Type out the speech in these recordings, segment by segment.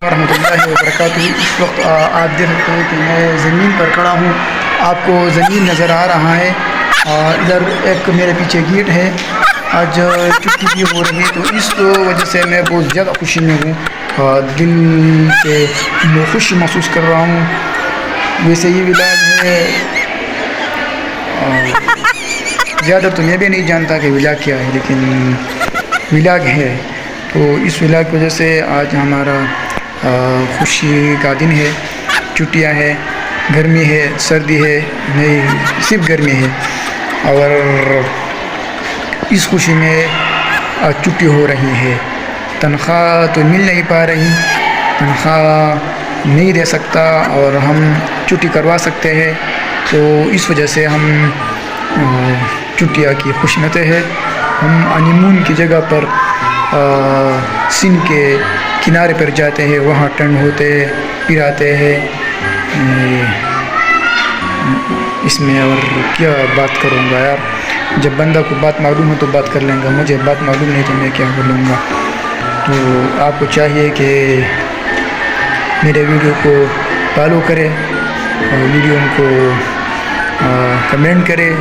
ورحمۃ اللہ وبرکاتہ۔ اس وقت آپ دیکھ سکتے ہیں کہ میں زمین پر کھڑا ہوں، آپ کو زمین نظر آ رہا ہے، ادھر ایک میرے پیچھے گیٹ ہے۔ آج چھٹی بھی ہو رہی ہے تو اس وجہ سے میں بہت زیادہ خوشی میں ہوں، دل سے میں خوشی محسوس کر رہا ہوں۔ ویسے یہ ولاگ ہے، زیادہ تو میں بھی نہیں جانتا کہ ولاگ کیا ہے، لیکن ولاگ ہے تو اس ولاگ کی وجہ سے آج ہمارا خوشی کا دن ہے۔ چھٹیاں ہے، گرمی ہے، سردی ہے، نہیں صرف گرمی ہے، اور اس خوشی میں آج چھٹی ہو رہی ہے۔ تنخواہ تو مل نہیں پا رہی، تنخواہ نہیں دے سکتا اور ہم چھٹی کروا سکتے ہیں، تو اس وجہ سے ہم چھٹیاں کی خوش نتے ہیں۔ ہم ہنی مون کی جگہ پر سندھ کے کنارے پر جاتے ہیں، وہاں ٹنڈ ہوتے ہیں، پھر آتے ہیں۔ اس میں اور کیا بات کروں گا یار، جب بندہ کو بات معلوم ہو تو بات کر لیں گا، مجھے بات معلوم نہیں تو میں کیا بولوں گا۔ تو آپ کو چاہیے کہ میرے ویڈیو کو فالو کرے، اور ویڈیو کو کمنٹ کرے،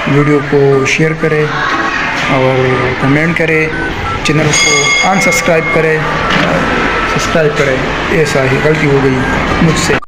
ویڈیو کو شیئر کرے اور کمنٹ کرے، چینل کو ان سبسکرائب کرے، سبسکرائب کرے۔ ایسا ہی غلطی ہو گئی مجھ سے۔